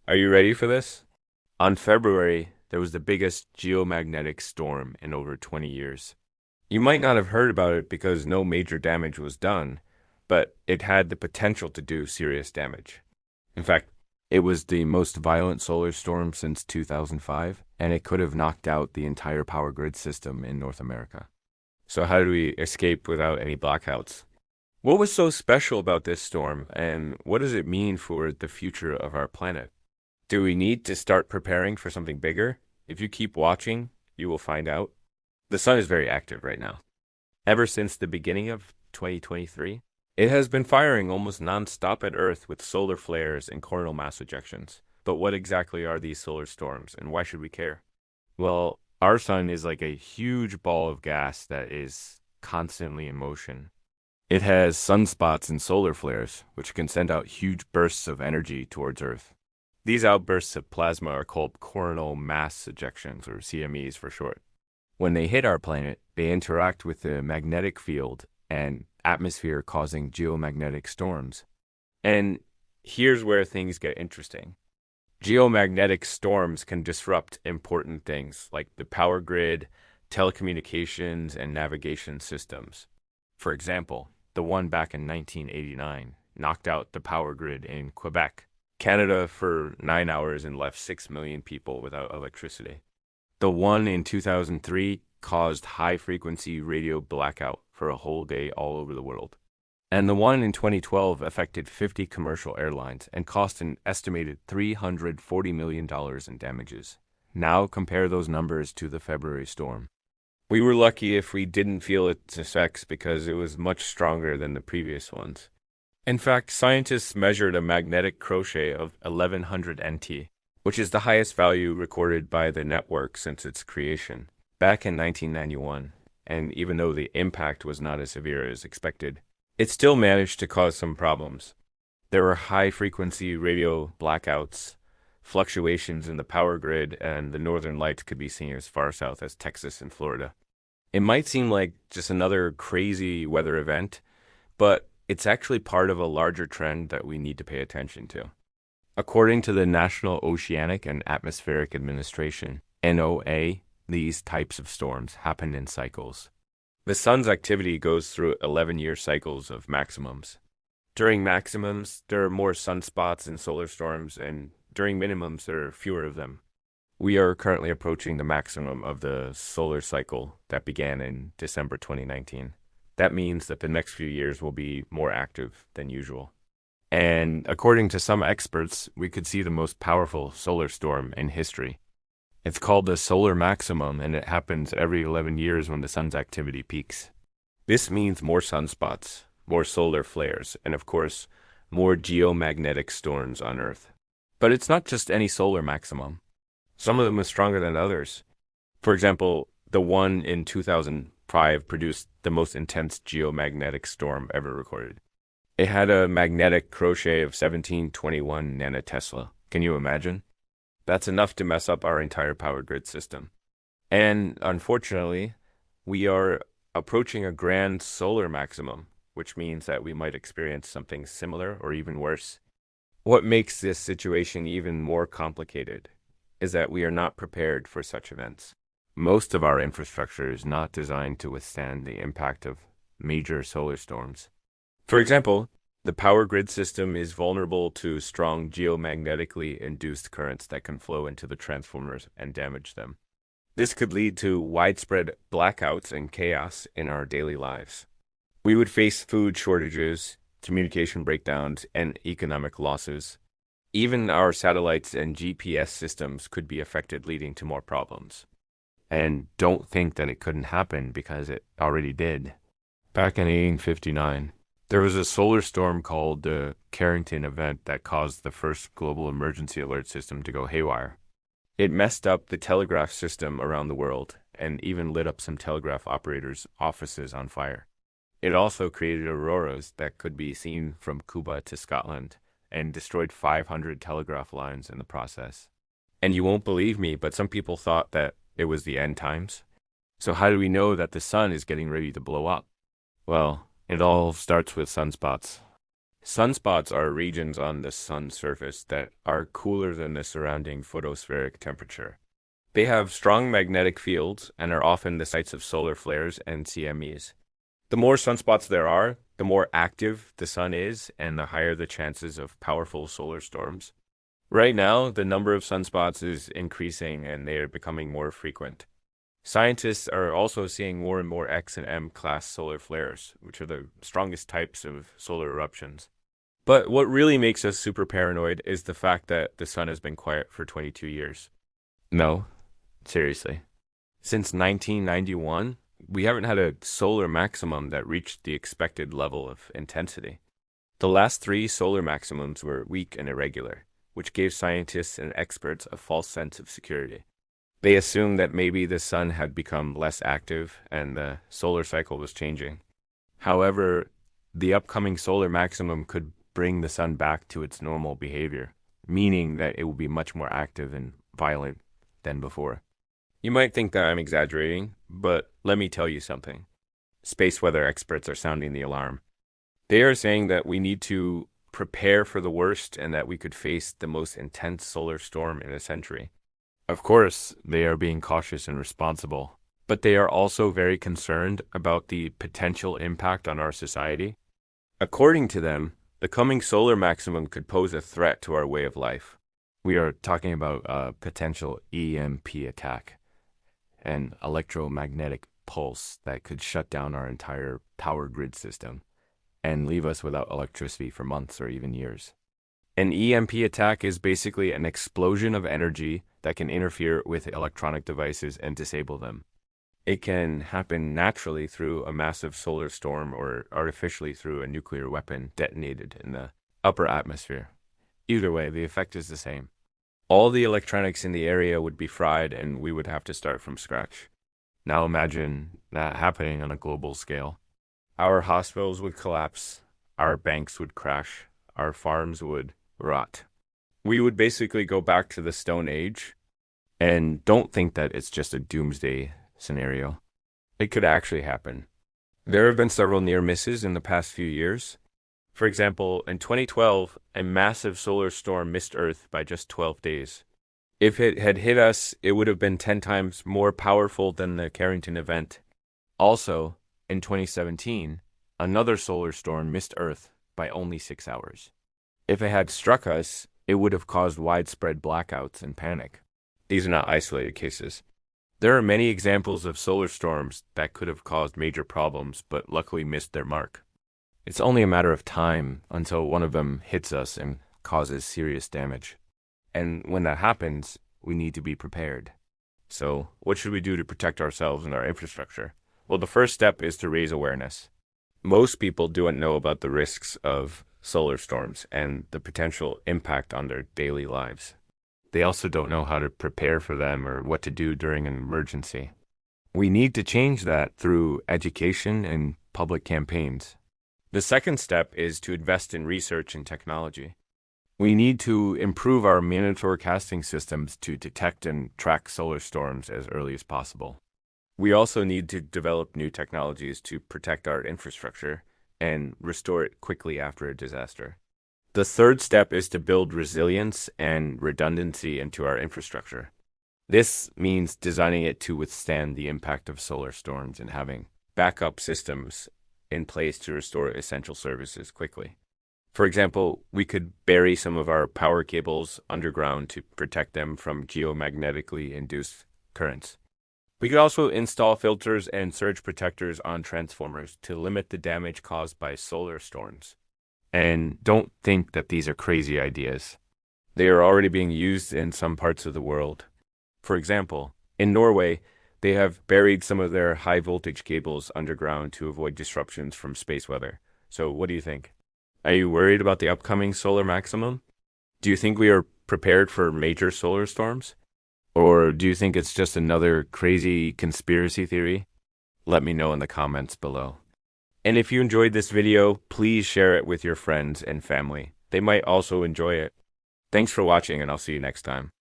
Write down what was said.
Are you ready for this? On February, there was the biggest geomagnetic storm in over 20 years. You might not have heard about it because no major damage was done, but it had the potential to do serious damage. In fact, it was the most violent solar storm since 2005, and it could have knocked out the entire power grid system in North America. So, how do we escape without any blackouts? What was so special about this storm, and what does it mean for the future of our planet? Do we need to start preparing for something bigger? If you keep watching, you will find out. The sun is very active right now. Ever since the beginning of 2023, it has been firing almost nonstop at Earth with solar flares and coronal mass ejections. But what exactly are these solar storms, and why should we care? Well, our sun is like a huge ball of gas that is constantly in motion. It has sunspots and solar flares, which can send out huge bursts of energy towards Earth. These outbursts of plasma are called coronal mass ejections, or CMEs for short. When they hit our planet, they interact with the magnetic field and atmosphere, causing geomagnetic storms. And here's where things get interesting. Geomagnetic storms can disrupt important things like the power grid, telecommunications, and navigation systems. For example, the one back in 1989 knocked out the power grid in Quebec, Canada, for 9 hours and left 6 million people without electricity. The one in 2003 caused high frequency radio blackout for a whole day all over the world. And the one in 2012 affected 50 commercial airlines and cost an estimated $340 million in damages. Now compare those numbers to the February storm. We were lucky if we didn't feel its effects because it was much stronger than the previous ones. In fact, scientists measured a magnetic crochet of 1100 NT, which is the highest value recorded by the network since its creation, back in 1991. And even though the impact was not as severe as expected, it still managed to cause some problems. There were high-frequency radio blackouts, fluctuations in the power grid, and the northern lights could be seen as far south as Texas and Florida. It might seem like just another crazy weather event, but it's actually part of a larger trend that we need to pay attention to. According to the National Oceanic and Atmospheric Administration, NOAA, these types of storms happen in cycles. The sun's activity goes through 11-year cycles of maximums. During maximums, there are more sunspots and solar storms, and during minimums, there are fewer of them. We are currently approaching the maximum of the solar cycle that began in December 2019. That means that the next few years will be more active than usual. And according to some experts, we could see the most powerful solar storm in history. It's called the solar maximum, and it happens every 11 years when the sun's activity peaks. This means more sunspots, more solar flares, and of course, more geomagnetic storms on Earth. But it's not just any solar maximum. Some of them are stronger than others. For example, the one in 2005 produced the most intense geomagnetic storm ever recorded. It had a magnetic crochet of 1721 nanotesla. Can you imagine? That's enough to mess up our entire power grid system. And unfortunately, we are approaching a grand solar maximum, which means that we might experience something similar or even worse. What makes this situation even more complicated is that we are not prepared for such events. Most of our infrastructure is not designed to withstand the impact of major solar storms. For example, the power grid system is vulnerable to strong geomagnetically induced currents that can flow into the transformers and damage them. This could lead to widespread blackouts and chaos in our daily lives. We would face food shortages, communication breakdowns, and economic losses. Even our satellites and GPS systems could be affected, leading to more problems. And don't think that it couldn't happen, because it already did. Back in 1859, there was a solar storm called the Carrington event that caused the first global emergency alert system to go haywire. It messed up the telegraph system around the world and even lit up some telegraph operators' offices on fire. It also created auroras that could be seen from Cuba to Scotland and destroyed 500 telegraph lines in the process. And you won't believe me, but some people thought that it was the end times. So how do we know that the sun is getting ready to blow up? Well, it all starts with sunspots. Sunspots are regions on the sun's surface that are cooler than the surrounding photospheric temperature. They have strong magnetic fields and are often the sites of solar flares and CMEs. The more sunspots there are, the more active the sun is and the higher the chances of powerful solar storms. Right now, the number of sunspots is increasing and they are becoming more frequent. Scientists are also seeing more and more X and M class solar flares, which are the strongest types of solar eruptions. But what really makes us super paranoid is the fact that the sun has been quiet for 22 years. No, seriously. Since 1991, we haven't had a solar maximum that reached the expected level of intensity. The last three solar maximums were weak and irregular, which gave scientists and experts a false sense of security. They assumed that maybe the sun had become less active and the solar cycle was changing. However, the upcoming solar maximum could bring the sun back to its normal behavior, meaning that it will be much more active and violent than before. You might think that I'm exaggerating, but let me tell you something. Space weather experts are sounding the alarm. They are saying that we need to prepare for the worst and that we could face the most intense solar storm in a century. Of course, they are being cautious and responsible, but they are also very concerned about the potential impact on our society. According to them, the coming solar maximum could pose a threat to our way of life. We are talking about a potential EMP attack, an electromagnetic pulse that could shut down our entire power grid system and leave us without electricity for months or even years. An EMP attack is basically an explosion of energy that can interfere with electronic devices and disable them. It can happen naturally through a massive solar storm or artificially through a nuclear weapon detonated in the upper atmosphere. Either way, the effect is the same. All the electronics in the area would be fried and we would have to start from scratch. Now imagine that happening on a global scale. Our hospitals would collapse, our banks would crash, our farms would rot. We would basically go back to the Stone Age, and don't think that it's just a doomsday scenario. It could actually happen. There have been several near misses in the past few years. For example, in 2012, a massive solar storm missed Earth by just 12 days. If it had hit us, it would have been 10 times more powerful than the Carrington event. Also, in 2017, another solar storm missed Earth by only 6 hours. If it had struck us, it would have caused widespread blackouts and panic. These are not isolated cases. There are many examples of solar storms that could have caused major problems, but luckily missed their mark. It's only a matter of time until one of them hits us and causes serious damage. And when that happens, we need to be prepared. So, what should we do to protect ourselves and our infrastructure? Well, the first step is to raise awareness. Most people don't know about the risks of solar storms and the potential impact on their daily lives. They also don't know how to prepare for them or what to do during an emergency. We need to change that through education and public campaigns. The second step is to invest in research and technology. We need to improve our minute forecasting systems to detect and track solar storms as early as possible. We also need to develop new technologies to protect our infrastructure and restore it quickly after a disaster. The third step is to build resilience and redundancy into our infrastructure. This means designing it to withstand the impact of solar storms and having backup systems in place to restore essential services quickly. For example, we could bury some of our power cables underground to protect them from geomagnetically induced currents. We could also install filters and surge protectors on transformers to limit the damage caused by solar storms. And don't think that these are crazy ideas. They are already being used in some parts of the world. For example, in Norway, they have buried some of their high voltage cables underground to avoid disruptions from space weather. So what do you think? Are you worried about the upcoming solar maximum? Do you think we are prepared for major solar storms? Or do you think it's just another crazy conspiracy theory? Let me know in the comments below. And if you enjoyed this video, please share it with your friends and family. They might also enjoy it. Thanks for watching, and I'll see you next time.